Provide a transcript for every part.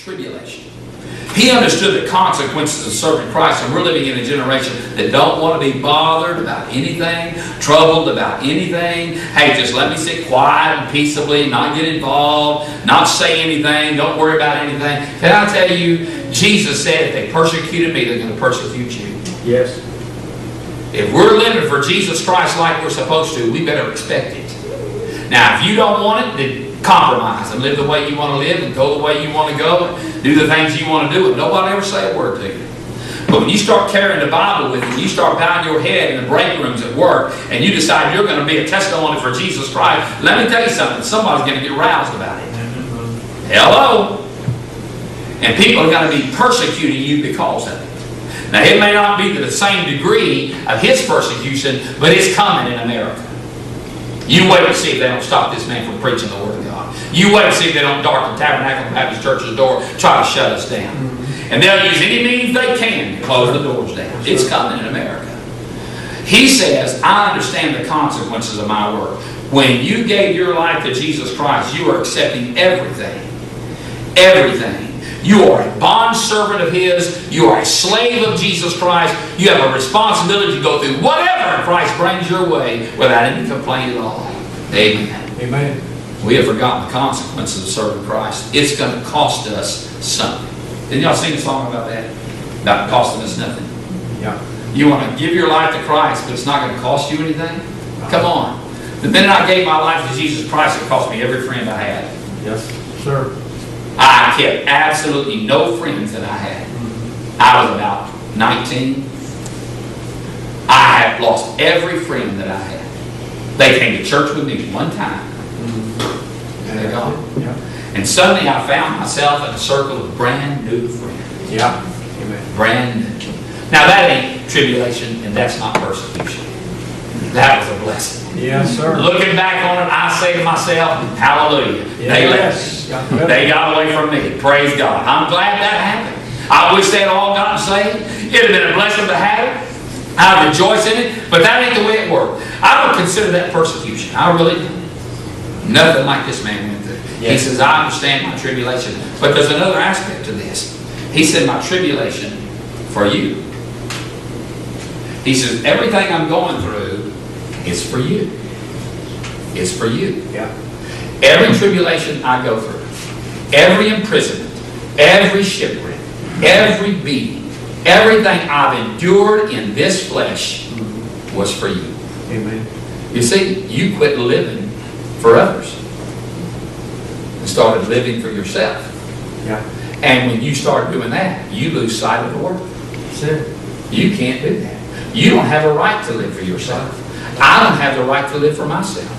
tribulation. He understood the consequences of serving Christ, and we're living in a generation that don't want to be bothered about anything, troubled about anything. Hey, just let me sit quiet and peaceably, not get involved, not say anything, don't worry about anything. Can I tell you, Jesus said if they persecuted me, they're going to persecute you. Yes. If we're living for Jesus Christ like we're supposed to, we better expect it. Now, if you don't want it, then compromise and live the way you want to live and go the way you want to go and do the things you want to do, and nobody ever say a word to you. But when you start carrying the Bible with you, and you start bowing your head in the break rooms at work, and you decide you're going to be a testimony for Jesus Christ, let me tell you something, somebody's going to get roused about it. Hello? And people are going to be persecuting you because of it. Now, it may not be to the same degree of his persecution, but it's coming in America. You wait and see if they don't stop this man from preaching the Word of God. You wait and see if they don't darken Tabernacle Baptist Church's door, try to shut us down. And they'll use any means they can to close the doors down. It's coming in America. He says, I understand the consequences of my work. When you gave your life to Jesus Christ, you are accepting everything. Everything. You are a bondservant of His. You are a slave of Jesus Christ. You have a responsibility to go through whatever Christ brings your way without any complaint at all. Amen. Amen. We have forgotten the consequences of serving Christ. It's going to cost us something. Didn't y'all sing a song about that? About costing us nothing. Yeah. You want to give your life to Christ, but it's not going to cost you anything? Come on. The minute I gave my life to Jesus Christ, it cost me every friend I had. Yes, sir. I kept absolutely no friends that I had. I was about 19. I had lost every friend that I had. They came to church with me one time. And they're gone. Yeah. And suddenly I found myself in a circle of brand new friends. Yeah. Amen. Brand new. Now that ain't tribulation, and that's not persecution. That was a blessing. Yes, sir. Looking back on it, I say to myself, hallelujah. They left me. They got away from me. Praise God. I'm glad that happened. I wish they'd all gotten saved. It'd have been a blessing to have it. I rejoice in it. But that ain't the way it worked. I don't consider that persecution. I really don't. Nothing like this man went through. Yes. He says, I understand my tribulation. But there's another aspect to this. He said, my tribulation for you. He says, everything I'm going through is for you. It's for you. Yeah. Every tribulation I go through, every imprisonment, every shipwreck, every beating, everything I've endured in this flesh was for you. Amen. You see, you quit living for others and started living for yourself. Yeah. And when you start doing that, you lose sight of the Word. That's it. You can't do that. You don't have a right to live for yourself. I don't have the right to live for myself.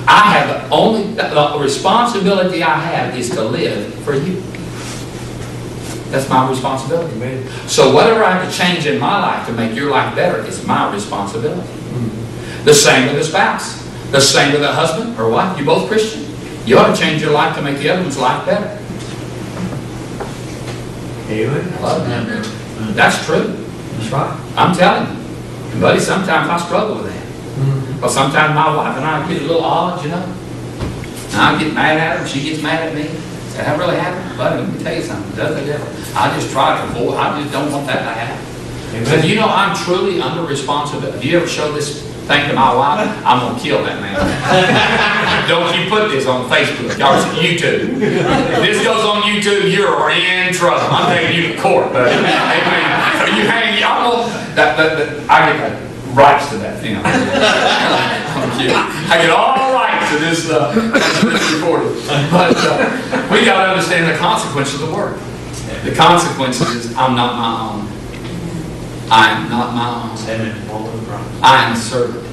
I have the responsibility I have is to live for you. That's my responsibility. Amen. So whatever I have to change in my life to make your life better is my responsibility. The same with a spouse. The same with a husband or wife. You both Christian. You ought to change your life to make the other one's life better. Amen. That's true. That's right. I'm telling you. And buddy, sometimes I struggle with that. Well, sometimes my wife and I get a little odd, you know. And I get mad at her, and she gets mad at me. Said, that really happened? Buddy, let me tell you something. It doesn't ever. I just try to avoid. I just don't want that to happen. Because you know, I'm truly under responsibility. If you ever show this thing to my wife, I'm going to kill that man. Don't you put this on Facebook or YouTube. If this goes on YouTube, you're in trouble. I'm taking you to court, buddy. Amen. You hang, I get the rights to that thing. I get all rights to this recording. But we got to understand the consequences of the word. The consequences is I'm not my own. I am not my own. I am a servant.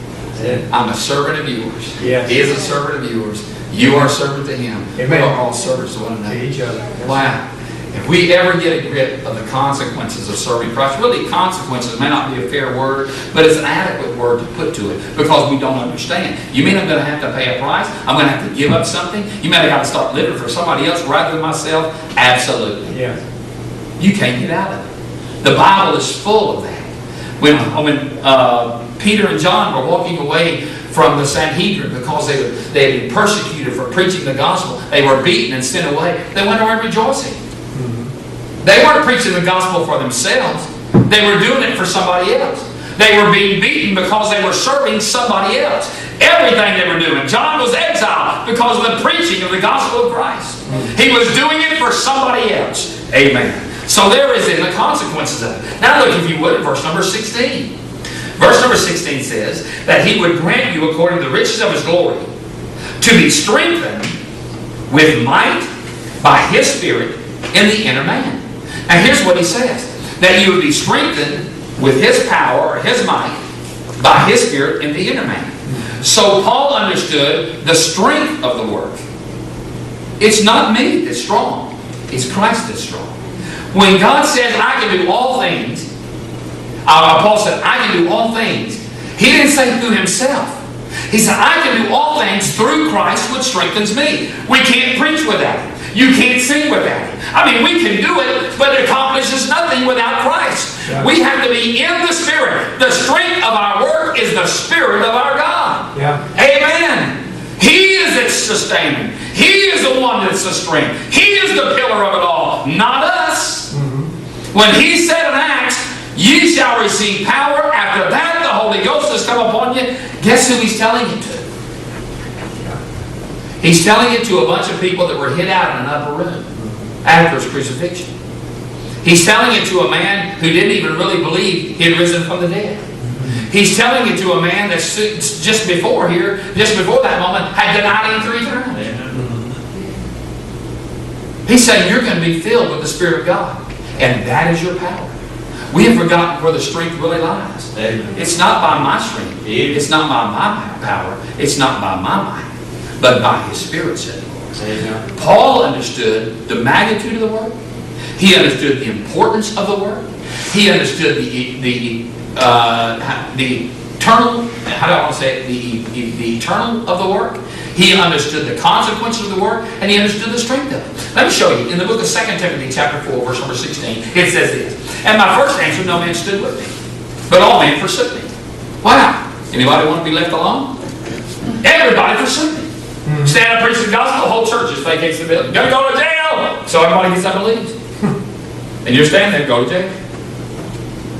I'm a servant of yours. Yes. He is a servant of yours. You are a servant to him. Amen. We are all servants to one another. To each other. Wow. If we ever get a grip of the consequences of serving Christ, really consequences may not be a fair word, but it's an adequate word to put to it because we don't understand. You mean I'm going to have to pay a price? I'm going to have to give up something? You mean I got to start living for somebody else rather than myself? Absolutely. Yeah. You can't get out of it. The Bible is full of that. When Peter and John were walking away from the Sanhedrin because they had been persecuted for preaching the gospel, they were beaten and sent away. They went around rejoicing. They weren't preaching the gospel for themselves. They were doing it for somebody else. They were being beaten because they were serving somebody else. Everything they were doing. John was exiled because of the preaching of the gospel of Christ. He was doing it for somebody else. Amen. So there is in the consequences of it. Now look, if you would, at verse number 16. Verse number 16 says that He would grant you, according to the riches of His glory, to be strengthened with might by His Spirit in the inner man. And here's what He says. That you would be strengthened with His power, or His might, by His Spirit in the inner man. So Paul understood the strength of the work. It's not me that's strong. It's Christ that's strong. When God says, I can do all things, Paul said, I can do all things. He didn't say through Himself. He said, I can do all things through Christ which strengthens me. We can't preach without Him. You can't sing without Him. I mean, we can do it, but it accomplishes nothing without Christ. Yeah. We have to be in the Spirit. The strength of our work is the Spirit of our God. Yeah. Amen. He is its sustainer. He is the one that's the strength. He is the pillar of it all, not us. When He said in Acts, ye shall receive power. After that, the Holy Ghost has come upon you. Guess who He's telling it to? He's telling it to a bunch of people that were hid out in an upper room after His crucifixion. He's telling it to a man who didn't even really believe He had risen from the dead. He's telling it to a man that's just before that moment, had denied Him 3 times. He's saying you're going to be filled with the Spirit of God. And that is your power. We have forgotten where the strength really lies. It's not by my strength. It's not by my power. It's not by my might, but by His Spirit, said the Lord. Paul understood the magnitude of the work. He understood the importance of the work. He understood the eternal, how do I want to say it? The eternal of the work. He understood the consequences of the work, and he understood the strength of it. Let me show you. In the book of 2 Timothy chapter 4, verse number 16, it says this. And my first answer, no man stood with me, but all men forsook me. Wow. Anybody want to be left alone? Everybody forsook me. Stand up, preach the gospel, the whole church just vacates the building. Gonna go to jail! So everybody gets up and leaves. And you're standing there, go to jail.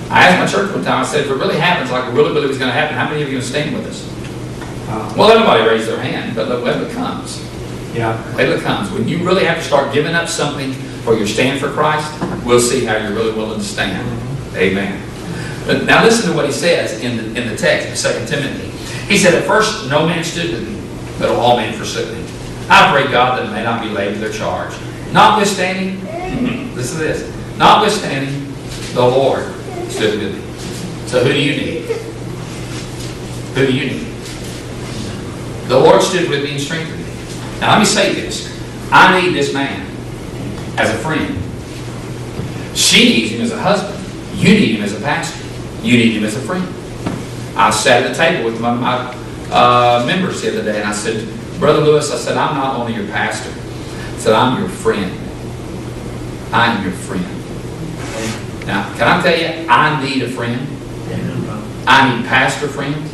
I asked my church one time, I said, if it really happens like I really believe it's going to happen, how many of you are going to stand with us? Well, everybody raised their hand, but when it comes. Yeah. When it comes. When you really have to start giving up something for your stand for Christ, we'll see how you're really willing to stand. Amen. But now listen to what he says in the text of 2 Timothy. He said, at first no man stood with me, but all men forsook me. I pray God that it may not be laid to their charge. Notwithstanding, listen to this. Notwithstanding, the Lord stood with me. So who do you need? Who do you need? The Lord stood with me and strengthened me. Now let me say this. I need this man as a friend. She needs him as a husband. You need him as a pastor. You need him as a friend. I sat at the table with one of my members the other day, and I said, Brother Lewis, I said, I'm not only your pastor. I said, I'm your friend. I am your friend. Now, can I tell you, I need a friend. I need pastor friends.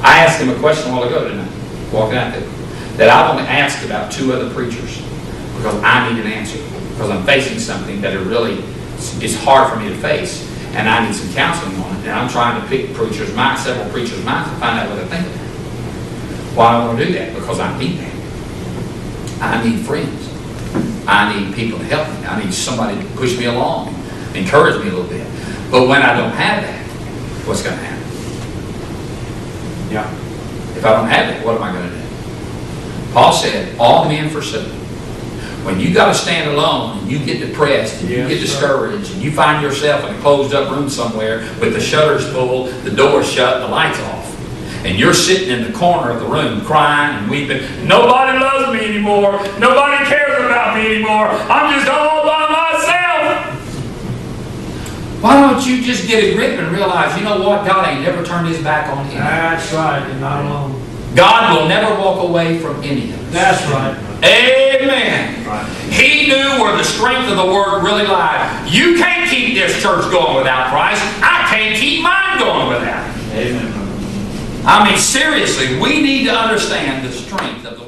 I asked him a question a while ago, didn't I? Walking out there. That I've only asked about 2 other preachers because I need an answer. Because I'm facing something that is hard for me to face. And I need some counseling on it. And I'm trying to pick several preachers' minds to find out what they think of it. Why do I want to do that? Because I need that. I need friends. I need people to help me. I need somebody to push me along, encourage me a little bit. But when I don't have that, what's going to happen? Yeah. If I don't have it, what am I going to do? Paul said, all men forsook me. When you got to stand alone and you get depressed and you get discouraged and you find yourself in a closed up room somewhere with the shutters pulled, the doors shut, the lights off, and you're sitting in the corner of the room crying and weeping, nobody loves me anymore, nobody cares about me anymore, I'm just all by myself. Why don't you just get a grip and realize, you know what, God ain't never turned His back on you. That's right, and not alone. God will never walk away from any of us. That's right. Amen. Right. He knew where the strength of the Word really lied. You can't keep this church going without Christ. I can't keep mine going without Him. Amen. I mean, seriously, we need to understand the strength of the